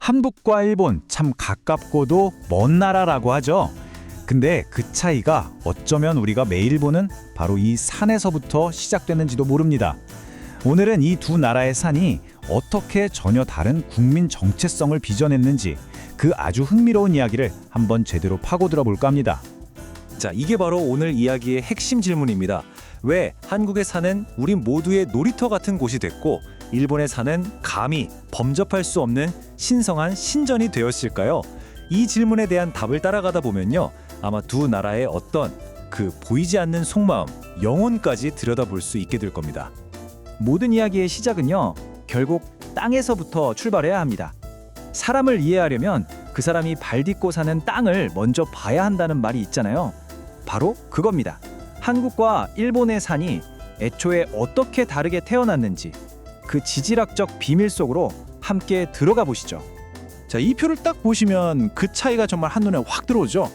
한국과 일본 참 가깝고도 먼 나라라고 하죠. 근데 그 차이가 어쩌면 우리가 매일 보는 바로 이 산에서부터 시작되는지도 모릅니다. 오늘은 이 두 나라의 산이 어떻게 전혀 다른 국민 정체성을 빚어냈는지 그 아주 흥미로운 이야기를 한번 제대로 파고들어 볼까 합니다. 자, 이게 바로 오늘 이야기의 핵심 질문입니다. 왜 한국의 산은 우리 모두의 놀이터 같은 곳이 됐고 일본의 산은 감히 범접할 수 없는 신성한 신전이 되었을까요? 이 질문에 대한 답을 따라가다 보면요, 아마 두 나라의 어떤 그 보이지 않는 속마음, 영혼까지 들여다볼 수 있게 될 겁니다. 모든 이야기의 시작은요, 결국 땅에서부터 출발해야 합니다. 사람을 이해하려면 그 사람이 발 딛고 사는 땅을 먼저 봐야 한다는 말이 있잖아요. 바로 그겁니다. 한국과 일본의 산이 애초에 어떻게 다르게 태어났는지 그 지질학적 비밀 속으로 함께 들어가 보시죠. 자, 이 표를 딱 보시면 그 차이가 정말 한눈에 확 들어오죠.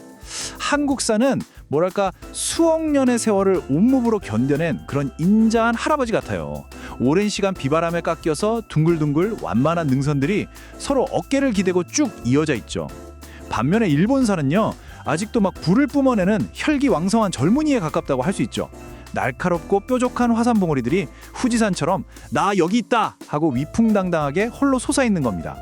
한국산은 뭐랄까 수억 년의 세월을 온몸으로 견뎌낸 그런 인자한 할아버지 같아요. 오랜 시간 비바람에 깎여서 둥글둥글 완만한 능선들이 서로 어깨를 기대고 쭉 이어져 있죠. 반면에 일본산은요, 아직도 막 불을 뿜어내는 혈기왕성한 젊은이에 가깝다고 할 수 있죠. 날카롭고 뾰족한 화산 봉우리들이 후지산처럼 나 여기 있다 하고 위풍당당하게 홀로 솟아있는 겁니다.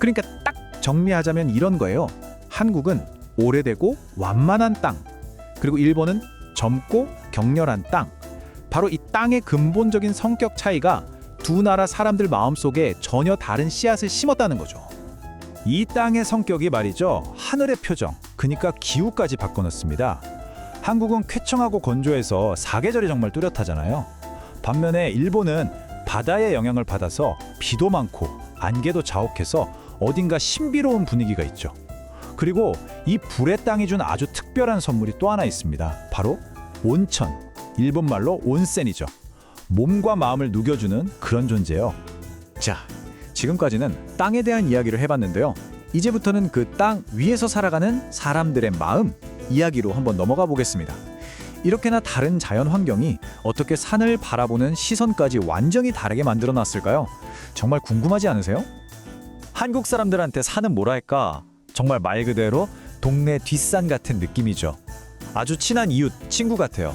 그러니까 딱 정리하자면 이런 거예요. 한국은 오래되고 완만한 땅, 그리고 일본은 젊고 격렬한 땅. 바로 이 땅의 근본적인 성격 차이가 두 나라 사람들 마음속에 전혀 다른 씨앗을 심었다는 거죠. 이 땅의 성격이 말이죠, 하늘의 표정, 그러니까 기후까지 바꿔놓습니다. 한국은 쾌청하고 건조해서 사계절이 정말 뚜렷하잖아요. 반면에 일본은 바다의 영향을 받아서 비도 많고 안개도 자욱해서 어딘가 신비로운 분위기가 있죠. 그리고 이 불의 땅이 준 아주 특별한 선물이 또 하나 있습니다. 바로 온천, 일본 말로 온센이죠. 몸과 마음을 녹여주는 그런 존재예요. 자, 지금까지는 땅에 대한 이야기를 해봤는데요. 이제부터는 그 땅 위에서 살아가는 사람들의 마음, 이야기로 한번 넘어가 보겠습니다. 이렇게나 다른 자연 환경이 어떻게 산을 바라보는 시선까지 완전히 다르게 만들어놨을까요? 정말 궁금하지 않으세요? 한국 사람들한테 산은 뭐랄까, 정말 말 그대로 동네 뒷산 같은 느낌이죠. 아주 친한 이웃, 친구 같아요.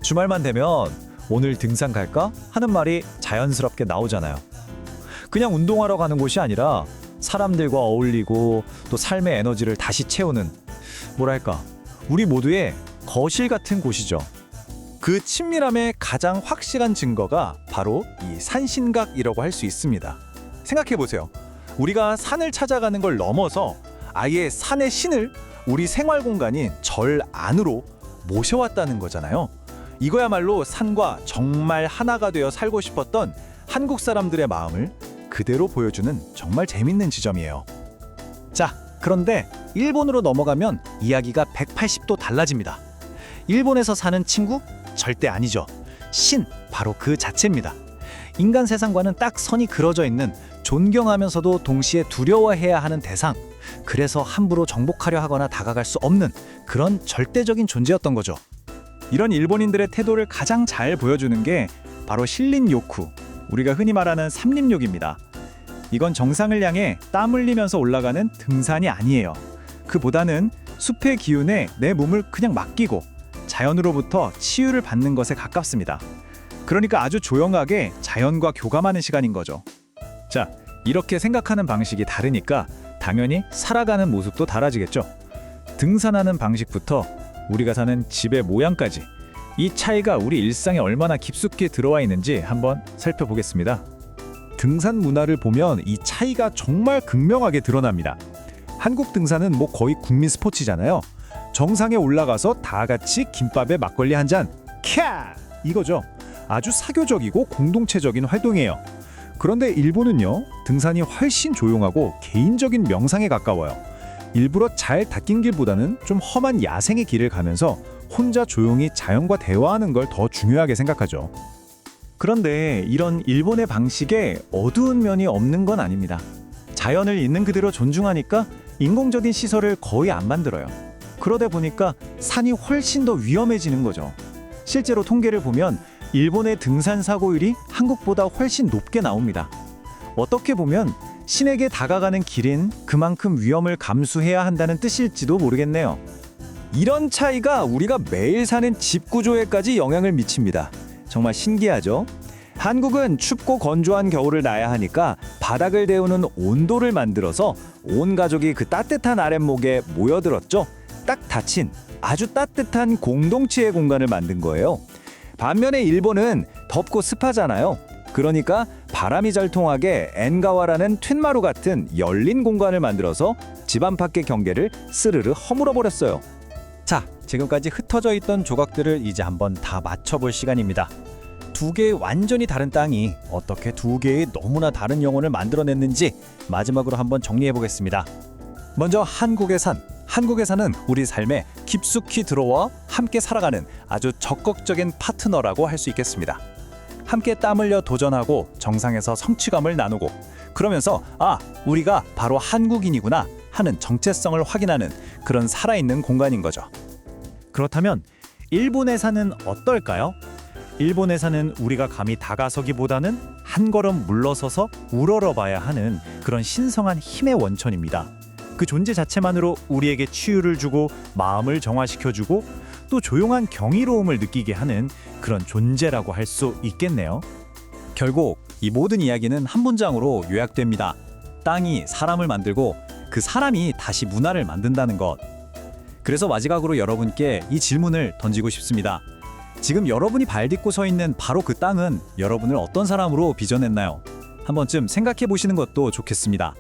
주말만 되면 오늘 등산 갈까? 하는 말이 자연스럽게 나오잖아요. 그냥 운동하러 가는 곳이 아니라 사람들과 어울리고 또 삶의 에너지를 다시 채우는, 뭐랄까, 우리 모두의 거실 같은 곳이죠. 그 친밀함의 가장 확실한 증거가 바로 이 산신각이라고 할 수 있습니다. 생각해보세요. 우리가 산을 찾아가는 걸 넘어서 아예 산의 신을 우리 생활 공간인 절 안으로 모셔왔다는 거잖아요. 이거야말로 산과 정말 하나가 되어 살고 싶었던 한국 사람들의 마음을 그대로 보여주는 정말 재밌는 지점이에요. 자, 그런데 일본으로 넘어가면 이야기가 180도 달라집니다. 일본에서 사는 친구? 절대 아니죠. 신, 바로 그 자체입니다. 인간 세상과는 딱 선이 그어져 있는, 존경하면서도 동시에 두려워해야 하는 대상, 그래서 함부로 정복하려 하거나 다가갈 수 없는 그런 절대적인 존재였던 거죠. 이런 일본인들의 태도를 가장 잘 보여주는 게 바로 신린 요쿠, 우리가 흔히 말하는 삼림욕입니다. 이건 정상을 향해 땀 흘리면서 올라가는 등산이 아니에요. 그보다는 숲의 기운에 내 몸을 그냥 맡기고 자연으로부터 치유를 받는 것에 가깝습니다. 그러니까 아주 조용하게 자연과 교감하는 시간인 거죠. 자, 이렇게 생각하는 방식이 다르니까 당연히 살아가는 모습도 달라지겠죠. 등산하는 방식부터 우리가 사는 집의 모양까지 이 차이가 우리 일상에 얼마나 깊숙이 들어와 있는지 한번 살펴보겠습니다. 등산 문화를 보면 이 차이가 정말 극명하게 드러납니다. 한국 등산은 뭐 거의 국민 스포츠잖아요. 정상에 올라가서 다 같이 김밥에 막걸리 한 잔, 캬! 이거죠. 아주 사교적이고 공동체적인 활동이에요. 그런데 일본은요, 등산이 훨씬 조용하고 개인적인 명상에 가까워요. 일부러 잘 닦인 길보다는 좀 험한 야생의 길을 가면서 혼자 조용히 자연과 대화하는 걸 더 중요하게 생각하죠. 그런데 이런 일본의 방식에 어두운 면이 없는 건 아닙니다. 자연을 있는 그대로 존중하니까 인공적인 시설을 거의 안 만들어요. 그러다 보니까 산이 훨씬 더 위험해지는 거죠. 실제로 통계를 보면 일본의 등산 사고율이 한국보다 훨씬 높게 나옵니다. 어떻게 보면 신에게 다가가는 길인 그만큼 위험을 감수해야 한다는 뜻일지도 모르겠네요. 이런 차이가 우리가 매일 사는 집 구조에까지 영향을 미칩니다. 정말 신기하죠? 한국은 춥고 건조한 겨울을 나야 하니까 바닥을 데우는 온도를 만들어서 온 가족이 그 따뜻한 아랫목에 모여들었죠. 딱 닫힌 아주 따뜻한 공동체의 공간을 만든 거예요. 반면에 일본은 덥고 습하잖아요. 그러니까 바람이 잘 통하게 엔가와라는 툇마루 같은 열린 공간을 만들어서 집 안팎의 경계를 스르르 허물어 버렸어요. 자, 지금까지 흩어져 있던 조각들을 이제 한번 다 맞춰볼 시간입니다. 두 개의 완전히 다른 땅이 어떻게 두 개의 너무나 다른 영혼을 만들어냈는지 마지막으로 한번 정리해 보겠습니다. 먼저 한국의 산. 한국의 산은 우리 삶에 깊숙이 들어와 함께 살아가는 아주 적극적인 파트너라고 할 수 있겠습니다. 함께 땀 흘려 도전하고 정상에서 성취감을 나누고 그러면서 우리가 바로 한국인이구나 하는 정체성을 확인하는 그런 살아있는 공간인 거죠. 그렇다면 일본의 산은 어떨까요? 일본의 산은 우리가 감히 다가서기보다는 한 걸음 물러서서 우러러봐야 하는 그런 신성한 힘의 원천입니다. 그 존재 자체만으로 우리에게 치유를 주고 마음을 정화시켜주고 또 조용한 경이로움을 느끼게 하는 그런 존재라고 할 수 있겠네요. 결국 이 모든 이야기는 한 문장으로 요약됩니다. 땅이 사람을 만들고 그 사람이 다시 문화를 만든다는 것. 그래서 마지막으로 여러분께 이 질문을 던지고 싶습니다. 지금 여러분이 발 딛고 서 있는 바로 그 땅은 여러분을 어떤 사람으로 빚어냈나요? 한 번쯤 생각해 보시는 것도 좋겠습니다.